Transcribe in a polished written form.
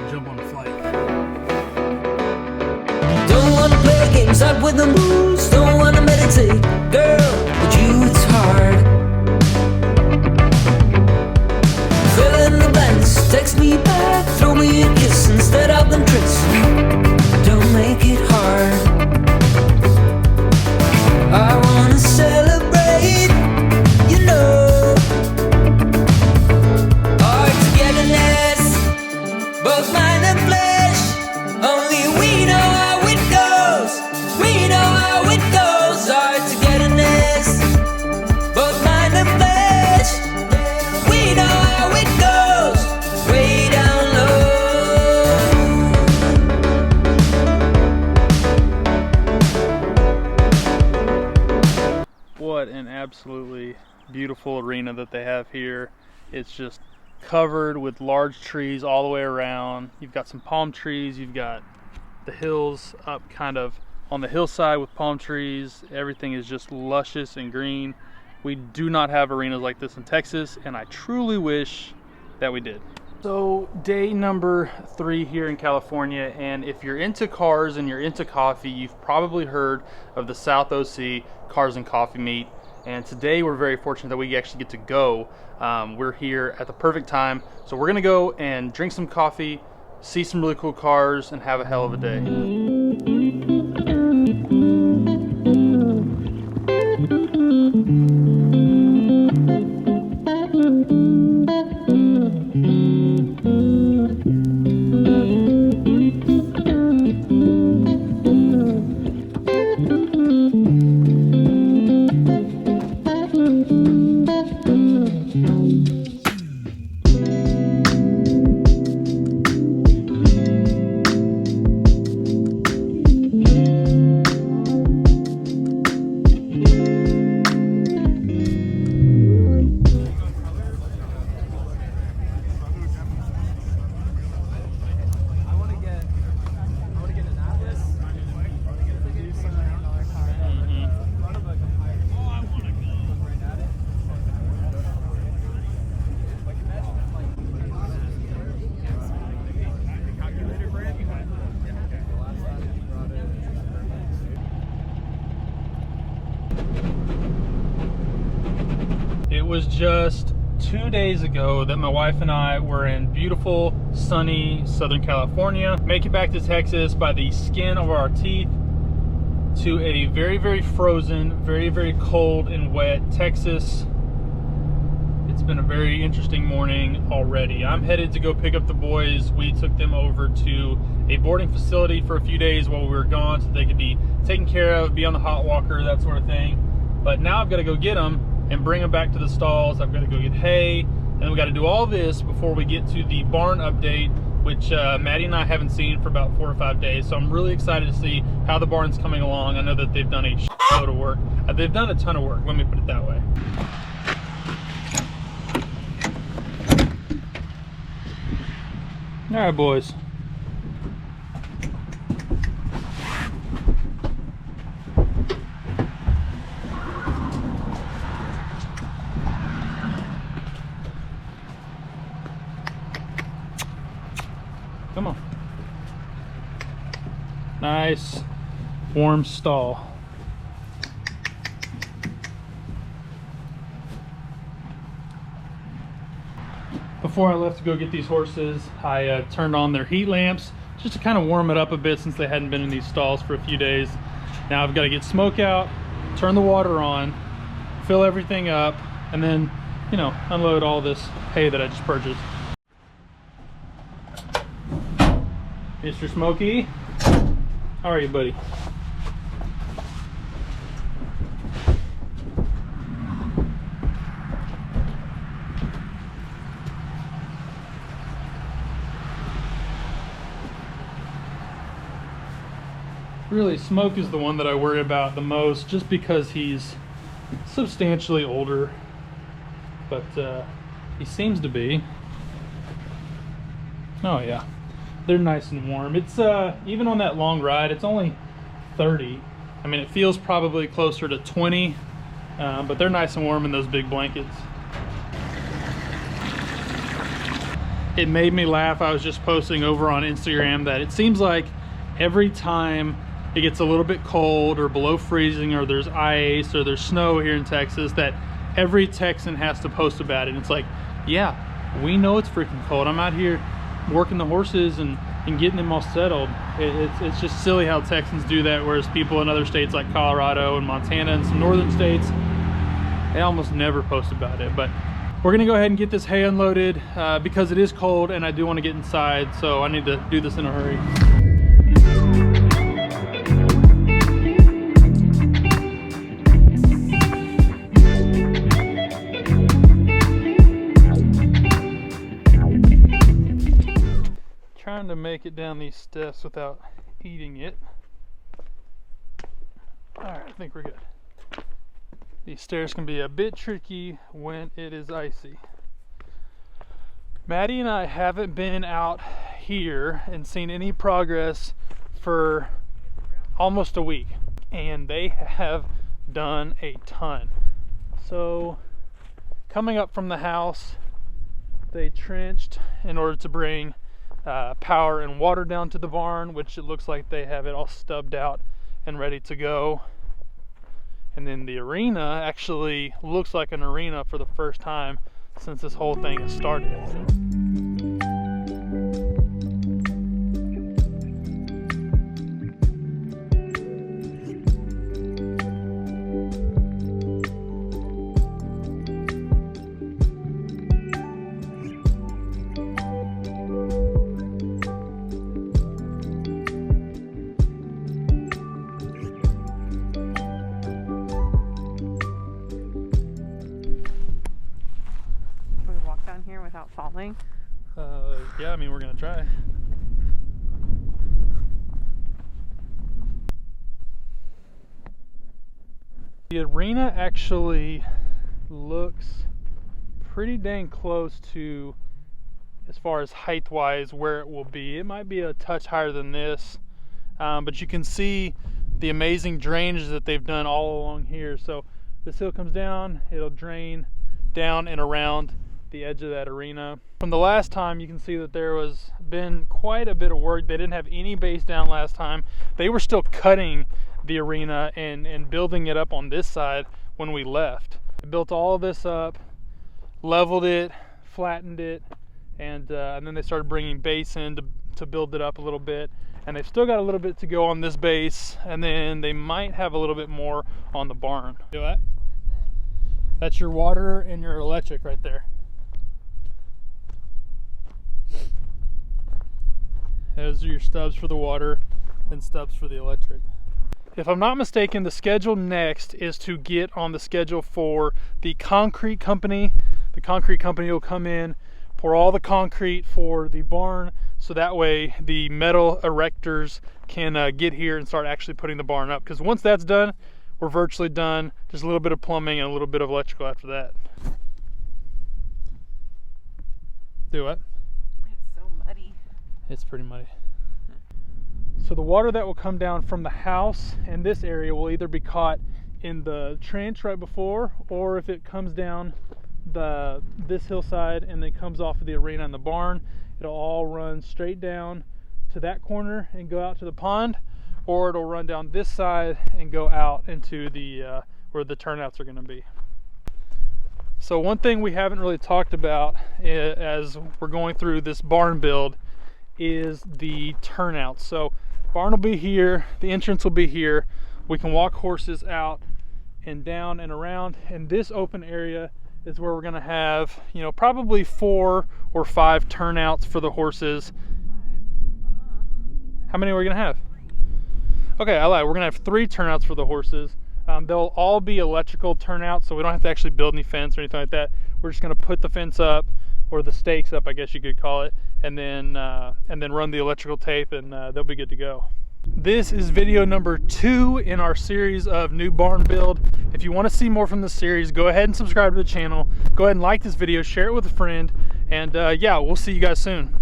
to jump on a flight. Don't wanna play games out with the moves. Don't wanna meditate, girl. With you it's hard. Fill in the blanks, text me back, throw me a kiss instead of them tricks. Don't make it hard. I wanna celebrate, you know, our togetherness, both mind and flesh. Only we know how it goes. We know how it goes. Our togetherness, both mind and flesh. We know how it goes. Way down low. What an absolutely beautiful arena that they have here. It's just covered with large trees all the way around. You've got some palm trees, you've got the hills up kind of on the hillside with palm trees. Everything is just luscious and green. We do not have arenas like this in Texas, and I truly wish that we did. So day number 3 here in California, and if you're into cars and you're into coffee, you've probably heard of the South OC Cars and Coffee Meet. And today we're very fortunate that we actually get to go. We're here at the perfect time. So we're gonna go and drink some coffee, see some really cool cars, and have a hell of a day. It was just 2 days ago that my wife and I were in beautiful, sunny Southern California. Make it back to Texas by the skin of our teeth to a very, very frozen, very, very cold and wet Texas. It's been a very interesting morning already. I'm headed to go pick up the boys. We took them over to a boarding facility for a few days while we were gone so they could be taken care of, be on the hot walker, that sort of thing. But now I've got to go get them and bring them back to the stalls. I've got to go get hay, and we got to do all this before we get to the barn update, which Maddie and I haven't seen for about 4 or 5 days. So I'm really excited to see how the barn's coming along. I know that they've done a shitload of work. They've done a ton of work, let me put it that way. All right, boys. Come on. Nice, warm stall. Before I left to go get these horses, I turned on their heat lamps just to kind of warm it up a bit since they hadn't been in these stalls for a few days. Now I've got to get smoke out, turn the water on, fill everything up, and then, you know, unload all this hay that I just purchased. Mr. Smokey, how are you, buddy? Really, Smoke is the one that I worry about the most, just because he's substantially older, but he seems to be. Oh yeah, they're nice and warm. It's even on that long ride, it's only 30. I mean, it feels probably closer to 20, but they're nice and warm in those big blankets. it made me laugh. I was just posting over on Instagram that it seems like every time it gets a little bit cold or below freezing, or there's ice or there's snow here in Texas, that every Texan has to post about it. And it's like, yeah, we know it's freaking cold. I'm out here working the horses and getting them all settled. It's just silly how Texans do that, whereas people in other states like Colorado and Montana and some northern states, they almost never post about it. But we're gonna go ahead and get this hay unloaded because it is cold and I do want to get inside, so I need to do this in a hurry. Trying to make it down these steps without eating it. All right, I think we're good. These stairs can be a bit tricky when it is icy. Maddie and I haven't been out here and seen any progress for almost a week, and they have done a ton. So coming up from the house, they trenched in order to bring power and water down to the barn, which it looks like they have it all stubbed out and ready to go. And then the arena actually looks like an arena for the first time since this whole thing has started. Without falling? Yeah, I mean, we're gonna try. The arena actually looks pretty dang close to, as far as height wise, where it will be. It might be a touch higher than this, but you can see the amazing drainage that they've done all along here. So this hill comes down, it'll drain down and around the edge of that arena. From the last time, you can see that there was been quite a bit of work. They didn't have any base down last time. They were still cutting the arena and building it up on this side when we left. They built all of this up, leveled it, flattened it, and then they started bringing base in to build it up a little bit. And they've still got a little bit to go on this base, and then they might have a little bit more on the barn. Do that? What is it? That's your water and your electric right there. Those are your stubs for the water and stubs for the electric. If I'm not mistaken, the schedule next is to get on the schedule for the concrete company. The concrete company will come in, pour all the concrete for the barn, so that way the metal erectors can get here and start actually putting the barn up. Because once that's done, we're virtually done. Just a little bit of plumbing and a little bit of electrical after that. Do what? It's pretty muddy. So the water that will come down from the house and this area will either be caught in the trench right before, or if it comes down this hillside and then comes off of the arena and the barn, it'll all run straight down to that corner and go out to the pond, or it'll run down this side and go out into the where the turnouts are going to be. So one thing we haven't really talked about as we're going through this barn build is the turnout. So barn will be here, the entrance will be here. We can walk horses out and down and around, and this open area is where we're going to have, you know, probably 4 or 5 turnouts for the horses. How many are we going to have? Okay, I lied. We're going to have 3 turnouts for the horses. They'll all be electrical turnouts, so we don't have to actually build any fence or anything like that. We're just going to put the fence up, or the stakes up, I guess you could call it, and then run the electrical tape, and they'll be good to go. This is video number 2 in our series of new barn build. If you want to see more from this series, go ahead and subscribe to the channel. Go ahead and like this video, share it with a friend, and yeah, we'll see you guys soon.